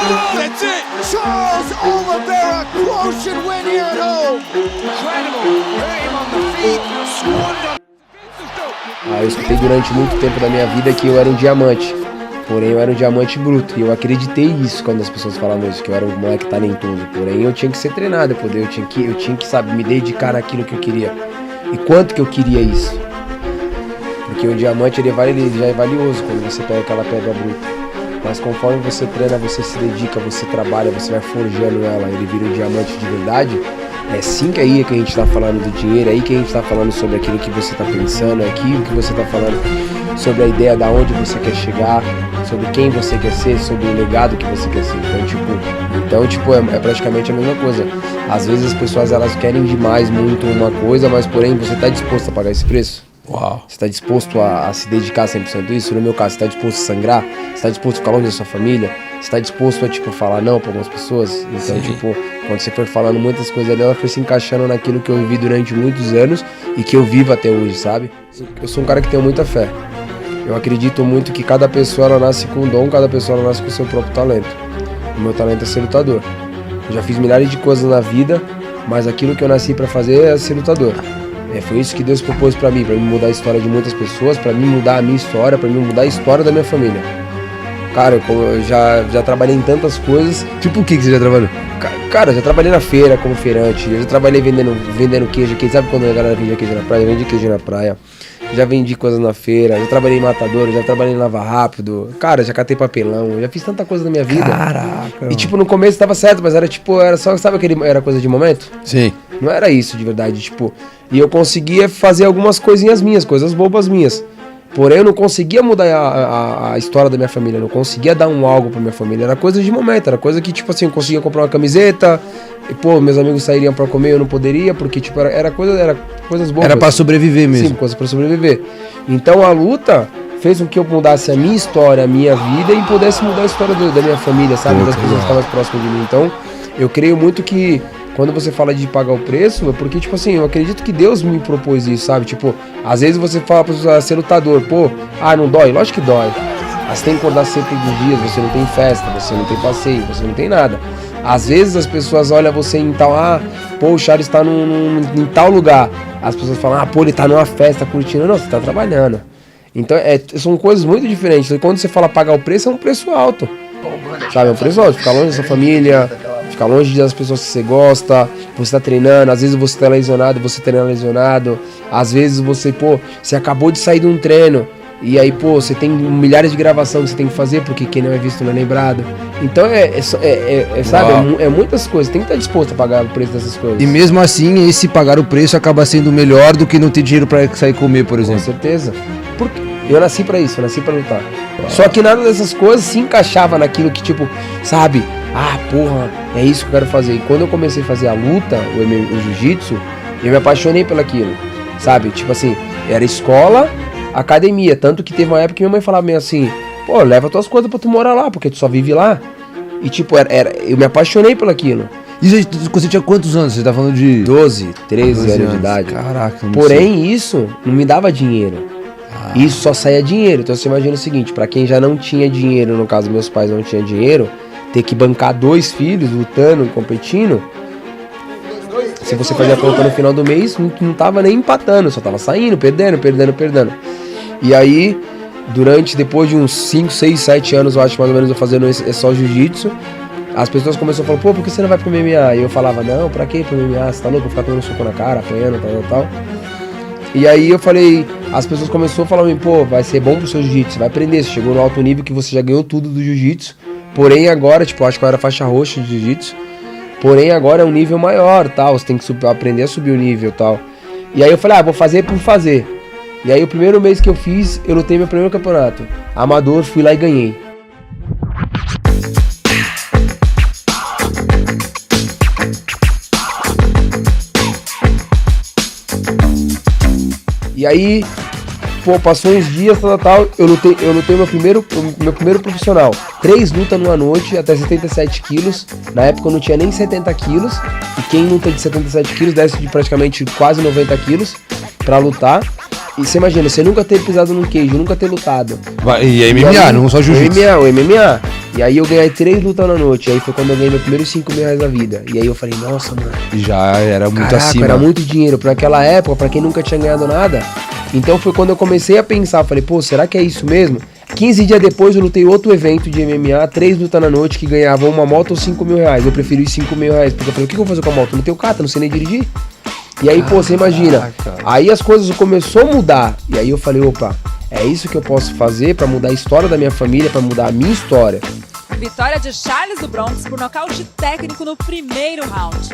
That's it! Charles Oliveira, quotient win here at home! Incredible! Hurt him on the feet, squandered. Eu escutei durante muito tempo da minha vida que eu era um diamante. Porém, eu era um diamante bruto. E eu acreditei isso quando as pessoas falavam isso, que eu era um moleque talentoso. Porém, eu tinha que ser treinado, eu tinha que, sabe, me dedicar naquilo que eu queria. E quanto que eu queria isso? Porque o diamante, ele já é valioso quando você pega aquela pedra bruta. Mas conforme você treina, você se dedica, você trabalha, você vai forjando ela, ele vira um diamante de verdade. É sim que aí que a gente tá falando do dinheiro, é aí que a gente tá falando sobre aquilo que você tá pensando, é aquilo que você tá falando sobre a ideia da onde você quer chegar, sobre quem você quer ser, sobre o legado que você quer ser. Então, é praticamente a mesma coisa. Às vezes as pessoas, elas querem demais muito uma coisa, mas porém você tá disposto a pagar esse preço? Uau. Você está disposto a se dedicar 100% a isso? No meu caso, você está disposto a sangrar? Você está disposto a ficar longe da sua família? Você está disposto a, falar não para algumas pessoas? Então, sim. Quando você foi falando muitas coisas ali, ela foi se encaixando naquilo que eu vivi durante muitos anos e que eu vivo até hoje, sabe? Eu sou um cara que tem muita fé. Eu acredito muito que cada pessoa, ela nasce com um dom, cada pessoa, ela nasce com o seu próprio talento. O meu talento é ser lutador. Eu já fiz milhares de coisas na vida, mas aquilo que eu nasci para fazer é ser lutador. Foi isso que Deus propôs pra mim mudar a história de muitas pessoas, pra mim mudar a minha história, pra mim mudar a história da minha família. Cara, eu já trabalhei em tantas coisas. Tipo o que você já trabalhou? Cara, já trabalhei na feira como feirante, eu já trabalhei vendendo queijo aqui. Sabe quando a galera vendia queijo na praia? Eu vendi queijo na praia. Já vendi coisas na feira, já trabalhei em matador, já trabalhei em lava rápido. Cara, já catei papelão, já fiz tanta coisa na minha vida. Caraca. E no começo tava certo, mas era só, sabe era coisa de momento? Sim. Não era isso de verdade, e eu conseguia fazer algumas coisinhas minhas, coisas bobas minhas. Porém, eu não conseguia mudar a história da minha família, eu não conseguia dar algo pra minha família. Era coisa de momento, era coisa que, eu conseguia comprar uma camiseta, e, meus amigos sairiam pra comer, eu não poderia, porque, era coisas bobas. Era pra sobreviver mesmo. Sim, coisas pra sobreviver. Então, a luta fez com que eu mudasse a minha história, a minha vida, e pudesse mudar a história da minha família, sabe? Das pessoas que estavam próximas de mim. Então, eu creio muito que quando você fala de pagar o preço, é porque, eu acredito que Deus me propôs isso, sabe? Às vezes você fala pra pessoa ser lutador, não dói? Lógico que dói. Mas você tem que acordar sempre dos dias, você não tem festa, você não tem passeio, você não tem nada. Às vezes as pessoas olham você em tal, o Charles tá em tal lugar. As pessoas falam, ele tá numa festa curtindo. Não, você tá trabalhando. Então, são coisas muito diferentes. Quando você fala pagar o preço, é um preço alto. Sabe, é um preço alto. Ficar longe da sua família, ficar longe das pessoas que você gosta, você tá treinando, às vezes você tá lesionado, você treina lesionado, às vezes você acabou de sair de um treino, e aí, você tem milhares de gravações que você tem que fazer, porque quem não é visto não é lembrado. Então, sabe, é muitas coisas, tem que estar disposto a pagar o preço dessas coisas. E mesmo assim, esse pagar o preço acaba sendo melhor do que não ter dinheiro pra sair comer, por exemplo. Com certeza. Porque eu nasci pra isso, eu nasci pra lutar. Só que nada dessas coisas se encaixava naquilo que, sabe, é isso que eu quero fazer. E quando eu comecei a fazer a luta, o jiu-jitsu, eu me apaixonei pelaquilo, sabe? Era escola, academia. Tanto que teve uma época que minha mãe falava meio assim, leva tuas coisas pra tu morar lá, porque tu só vive lá. E eu me apaixonei pelaquilo. E você tinha quantos anos? Você tá falando de 12, 13 anos de idade. Caraca, porém, isso não me dava dinheiro. Isso só saía dinheiro. Então você imagina o seguinte, pra quem já não tinha dinheiro, no caso meus pais não tinham dinheiro, ter que bancar 2 filhos lutando e competindo, se você fazia a conta no final do mês, não tava nem empatando, só tava saindo, perdendo. E aí, depois de uns 5, 6, 7 anos, eu acho mais ou menos, eu fazendo só jiu-jitsu, as pessoas começaram a falar, por que você não vai pro MMA? E eu falava, não, pra que pro MMA? Você tá louco? Vou ficar tomando soco na cara, apanhando, tal. E aí eu falei, as pessoas começaram a falar, vai ser bom pro seu jiu-jitsu, você vai aprender, você chegou no alto nível que você já ganhou tudo do jiu-jitsu, porém agora, acho que eu era faixa roxa de jiu-jitsu, porém agora é um nível maior, tal, você tem que aprender a subir o nível, tal. E aí eu falei, vou fazer por fazer. E aí o primeiro mês que eu fiz, eu lutei meu primeiro campeonato, amador, fui lá e ganhei. E aí, passou uns dias, tal, eu lutei meu primeiro profissional. 3 lutas numa noite, até 77 quilos. Na época eu não tinha nem 70 quilos. E quem luta de 77 quilos desce de praticamente quase 90 quilos pra lutar. E você imagina, você nunca ter pisado num cage, nunca ter lutado. E MMA, não só jiu-jitsu. O MMA. E aí eu ganhei 3 lutas na noite. Aí foi quando eu ganhei meu primeiro 5 mil reais da vida. E aí eu falei, nossa, mano. Já era muito Caraca, acima. era muito dinheiro. Pra aquela época, pra quem nunca tinha ganhado nada. Então foi quando eu comecei a pensar. Falei, pô, será que é isso mesmo? 15 dias depois eu lutei outro evento de MMA, 3 lutas na noite que ganhava uma moto ou 5 mil reais. Eu preferi os 5 mil reais. Porque eu falei, o que eu vou fazer com a moto? Eu não tenho kata, não sei nem dirigir. E aí, pô, você imagina. Aí as coisas começou a mudar. E aí eu falei, opa, é isso que eu posso fazer pra mudar a história da minha família, pra mudar a minha história. Vitória de Charles do Bronx por nocaute técnico no primeiro round.